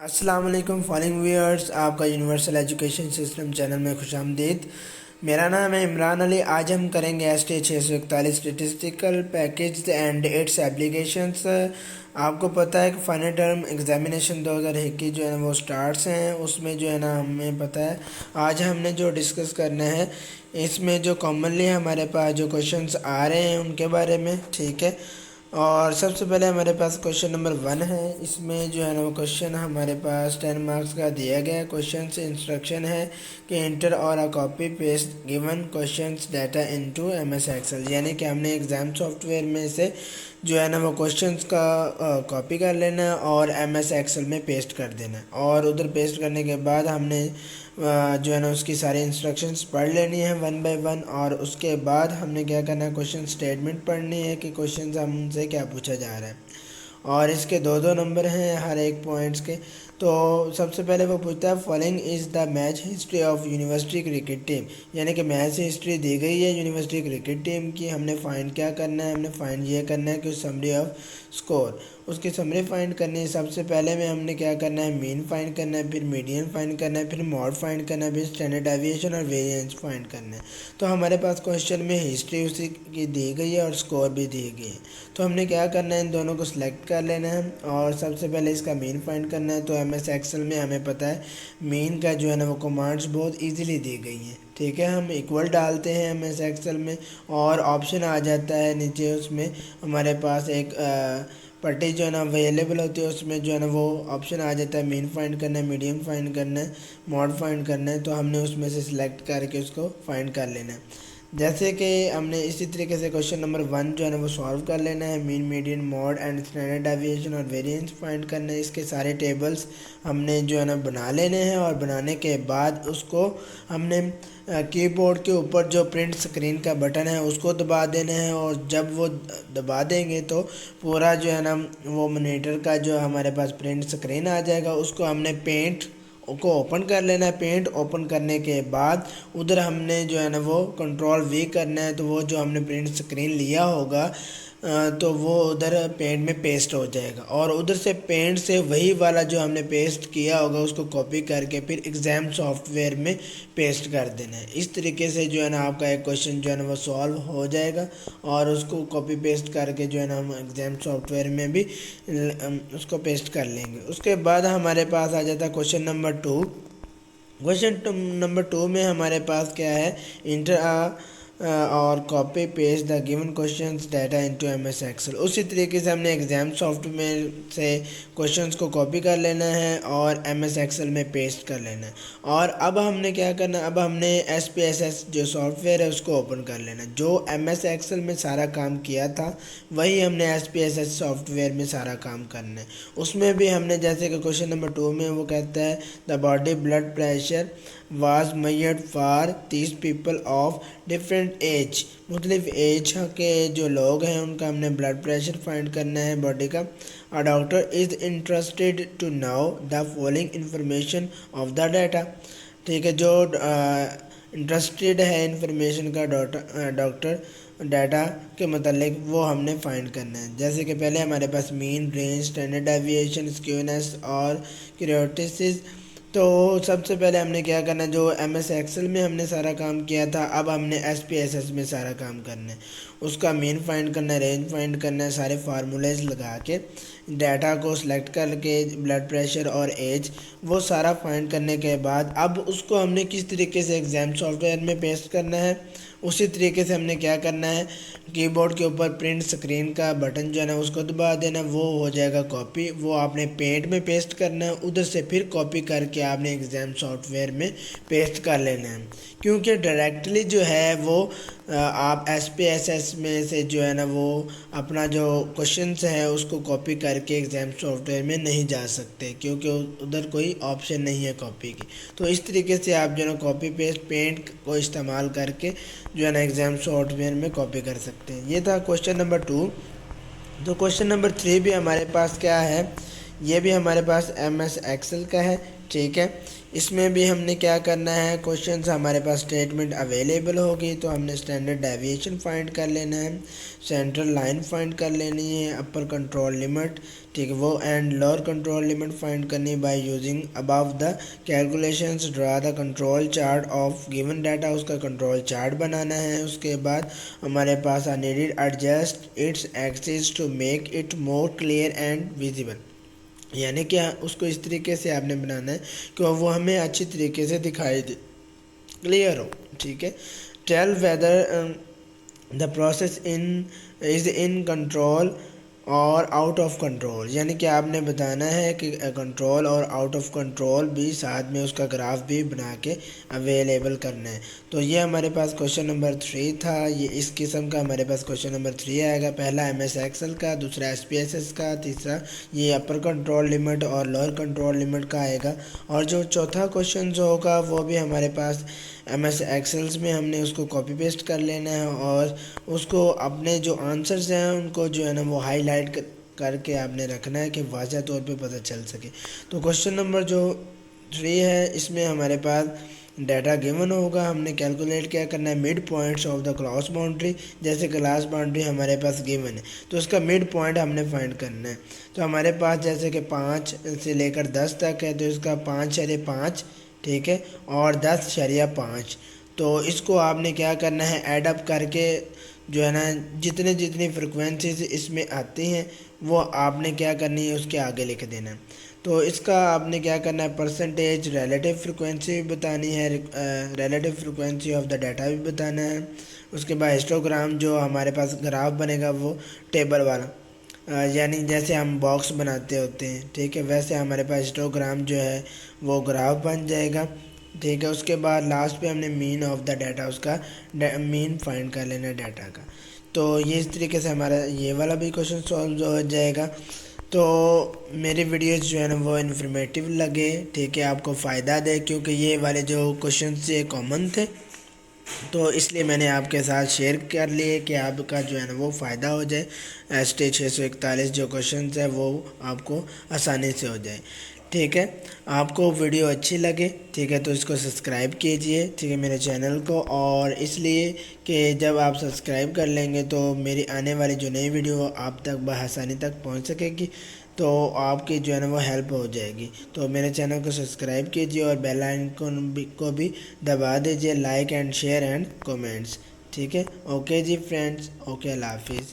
अस्सलाम वालेकुम following viewers, आपका यूनिवर्सल एजुकेशन सिस्टम चैनल में खुशामदीद। मेरा नाम है इमरान अली। आज हम करेंगे STA641 statistical package and it's applications. आपको पता है कि फाइनल टर्म एग्जामिनेशन 2021 जो है ना वो स्टार्ट्स हैं। उसमें जो है ना हमें पता है आज हमने जो डिस्कस करना है इसमें जो कॉमनली हमारे पास जो क्वेश्चंस आ रहे हैं उनके बारे में, ठीक है। और सबसे पहले हमारे पास क्वेश्चन नंबर 1 है। इसमें जो है ना वो क्वेश्चन हमारे पास 10 मार्क्स का दिया गया है। क्वेश्चन से इंस्ट्रक्शन है कि enter or uh copy paste given questions data into MS Excel, यानी कि हमने एग्ज़ाम सॉफ्टवेयर में से जो है ना वो क्वेश्चंस का कॉपी कर लेना है और MS एक्सेल में पेस्ट कर देना है। और उधर पेस्ट करने के बाद हमने जो है ना उसकी सारी इंस्ट्रक्शंस पढ़ लेनी है 1 बाय 1। और उसके बाद हमने क्या करना है, क्वेश्चन स्टेटमेंट पढ़नी है कि क्वेश्चन हमसे क्या पूछा जा रहा है। और इसके दो नंबर हैं हर एक पॉइंट्स के। तो सबसे पहले वो पूछता है following is the match history of university cricket team, यानी कि मैच हिस्ट्री दी गई है यूनिवर्सिटी क्रिकेट टीम की। हमने फाइंड क्या करना है, हमने फाइंड ये करना है कि समरी ऑफ स्कोर, उसकी समरी फाइंड करनी है। सबसे पहले में हमने क्या करना है, मीन फाइंड करना है, फिर मीडियन फाइंड करना है, फिर मॉड फाइंड करना है, फिर स्टैंडर्ड डेविएशन और वेरिएंस फाइंड करना है। तो हमारे पास क्वेश्चन में हिस्ट्री उसी की दी गई है और स्कोर भी दी गई है। तो हमने क्या करना है, इन दोनों को सिलेक्ट कर लेना है और सबसे पहले इसका मीन फाइंड करना है। तो MS एक्सेल में हमें पता है मीन का जो है ना वो कमांड्स बहुत इजीली दी गई हैं, ठीक है। हम इक्वल डालते हैं MS एक्सेल में और ऑप्शन आ जाता है नीचे, उसमें हमारे पास एक पट्टी जो है ना अवेलेबल होती है, उसमें जो है ना वो ऑप्शन आ जाता है मीन फाइंड करना है, मीडियम फाइंड करना है, मॉड फाइंड करना है। तो हमने उसमें से सिलेक्ट करके उसको फाइंड कर लेना है। जैसे कि हमने इसी तरीके से क्वेश्चन नंबर 1 जो है ना वो सॉल्व कर लेना है। Mean, median, mod and standard deviation और वेरिएंस फाइंड करना है। इसके सारे टेबल्स हमने जो है ना बना लेने हैं और बनाने के बाद उसको हमने कीबोर्ड के ऊपर जो प्रिंट स्क्रीन का बटन है उसको दबा देना है। और जब वो दबा देंगे तो पूरा जो है ना वो मॉनिटर का जो हमारे पास प्रिंट स्क्रीन आ जाएगा। उसको हमने पेंट को ओपन कर लेना है। पेंट ओपन करने के बाद उधर हमने जो है ना वो कंट्रोल V करना है। तो वो जो हमने प्रिंट स्क्रीन लिया होगा तो वो उधर पेंट में पेस्ट हो जाएगा और उधर से पेंट से वही वाला जो हमने पेस्ट किया होगा उसको कॉपी करके फिर एग्ज़ाम सॉफ्टवेयर में पेस्ट कर देना है। इस तरीके से जो है ना आपका एक क्वेश्चन जो है ना वो सॉल्व हो जाएगा और उसको कॉपी पेस्ट करके जो है ना हम एग्ज़ाम सॉफ्टवेयर में भी उसको पेस्ट कर लेंगे। उसके बाद हमारे पास आ जाता है क्वेश्चन नंबर 2। क्वेश्चन नंबर 2 में हमारे पास क्या है, enter or copy paste the given questions data into MS Excel. उसी तरीके से हमने एग्ज़ाम सॉफ्टवेयर से क्वेश्चंस को कॉपी कर लेना है और MS एक्सेल में पेस्ट कर लेना है। और अब हमने क्या करना है, अब हमने SPSS जो सॉफ्टवेयर है उसको ओपन कर लेना है। जो MS एक्सेल में सारा काम किया था वही हमने SPSS सॉफ्टवेयर में सारा काम करना है। उसमें भी हमने जैसे कि क्वेश्चन नंबर 2 में वो कहता है the body blood pressure was measured for 30 people of different age, मुख्तलिफ एज के जो लोग हैं उनका हमने ब्लड प्रेशर फाइंड करना है बॉडी का। A doctor is interested to know the following information of the data, ठीक है। जो इंटरेस्टेड है इंफॉर्मेशन का डॉक्टर डाटा के मतलब वो हमने फाइंड करना है। जैसे कि पहले हमारे पास mean, range, standard deviation, skewness और क्यूरेटिसिस। तो सबसे पहले हमने क्या करना है, जो MS एक्सेल में हमने सारा काम किया था अब हमने SPSS में सारा काम करना है। उसका मीन फाइंड करना है, रेंज फाइंड करना है, सारे फार्मूलेज लगा के डाटा को सिलेक्ट करके ब्लड प्रेशर और एज वो सारा फाइंड करने के बाद अब उसको हमने किस तरीके से एग्ज़ाम सॉफ्टवेयर में पेस्ट करना है। उसी तरीके से हमने क्या करना है, कीबोर्ड के ऊपर प्रिंट स्क्रीन का बटन जो है ना उसको दबा देना, वो हो जाएगा कॉपी। वो आपने पेंट में पेस्ट करना है, उधर से फिर कॉपी करके आपने एग्ज़ाम सॉफ्टवेयर में पेस्ट कर लेना है। क्योंकि डायरेक्टली जो है वो आप SPSS में से जो है ना वो अपना जो क्वेश्चंस है उसको कॉपी करके एग्ज़ाम सॉफ्टवेयर में नहीं जा सकते क्योंकि उधर कोई ऑप्शन नहीं है कॉपी की। तो इस तरीके से आप जो है ना कॉपी पेस्ट पेंट को इस्तेमाल करके जो है ना एग्ज़ाम सॉफ्टवेयर में कॉपी कर सकते हैं। ये था क्वेश्चन नंबर 2। तो क्वेश्चन नंबर 3 भी हमारे पास क्या है, ये भी हमारे पास MS एक्सेल का है, ठीक है। इसमें भी हमने क्या करना है, क्वेश्चन हमारे पास स्टेटमेंट अवेलेबल होगी तो हमने स्टैंडर्ड डेविएशन फाइंड कर लेना है, सेंट्रल लाइन फाइंड कर लेनी है, अपर कंट्रोल लिमिट, ठीक है वो, and lower control limit find करनी है by using above the calculations. Draw the control chart of given data, उसका कंट्रोल चार्ट बनाना है। उसके बाद हमारे पास I needed adjust its axis to make it more clear and visible, यानी कि उसको इस तरीके से आपने बनाना है कि वो हमें अच्छी तरीके से दिखाई दे, क्लियर हो, ठीक है। Tell whether the process in is in control or out of control, यानी कि आपने बताना है कि control or out of control भी साथ में उसका ग्राफ भी बना के अवेलेबल करना है। तो ये हमारे पास क्वेश्चन नंबर 3 था। ये इस किस्म का हमारे पास क्वेश्चन नंबर 3 आएगा। पहला MS एक्सेल का, दूसरा SPSS का, तीसरा ये अपर कंट्रोल लिमिट और लोअर कंट्रोल लिमिट का आएगा। और जो चौथा क्वेश्चन जो होगा वो भी हमारे पास MS एक्सेल्स में हमने उसको कॉपी पेस्ट कर लेना है और उसको अपने जो आंसर्स हैं उनको जो है ना वो हाईलाइट करके आपने रखना है कि वाज़ह तौर पे पता चल सके। तो क्वेश्चन नंबर जो 3 है इसमें हमारे पास डाटा गिवन होगा, हमने कैलकुलेट क्या करना है, mid points of the class boundary. जैसे क्लास बाउंड्री हमारे पास गिवन है तो उसका मिड पॉइंट हमने फाइंड करना है। तो हमारे पास जैसे कि 5 से लेकर 10 तक है तो इसका 5/5, ठीक है, और 10/5। तो इसको आपने क्या करना है, ऐड अप करके जो है ना जितने जितनी फ्रिक्वेंसीज इसमें आती हैं वो आपने क्या करनी है उसके आगे लिख देना है। तो इसका आपने क्या करना है, परसेंटेज रिलेटिव फ्रिक्वेंसी भी बतानी है, relative frequency of the data भी बताना है। उसके बाद हिस्टोग्राम जो हमारे पास ग्राफ बनेगा वो टेबल वाला, यानी जैसे हम बॉक्स बनाते होते हैं, ठीक है, वैसे हमारे पास हिस्टोग्राम जो है वो ग्राफ बन जाएगा, ठीक है। उसके बाद लास्ट पे हमने मीन ऑफ द डाटा, उसका मीन फाइंड कर लेना डाटा का। तो ये इस तरीके से हमारा ये वाला भी क्वेश्चन सॉल्व हो जाएगा। तो मेरी वीडियोस जो है ना वो इन्फॉर्मेटिव लगे, ठीक है, आपको फ़ायदा दे, क्योंकि ये वाले जो क्वेश्चन ये कॉमन थे तो इसलिए मैंने आपके साथ शेयर कर लिए कि आपका जो है ना वो फ़ायदा हो जाए। STA641 जो क्वेश्चन है वो आपको आसानी से हो जाए, ठीक है। आपको वीडियो अच्छी लगे, ठीक है, तो इसको सब्सक्राइब कीजिए, ठीक है, मेरे चैनल को। और इसलिए कि जब आप सब्सक्राइब कर लेंगे तो मेरी आने वाली जो नई वीडियो आप तक बआसानी तक पहुंच सकेगी, तो आपकी जो है ना वो हेल्प हो जाएगी। तो मेरे चैनल को सब्सक्राइब कीजिए और बेल आइकन को भी दबा दीजिए, like and share and comments, ठीक है। ओके जी फ्रेंड्स, ओके, अल्लाह हाफिज़।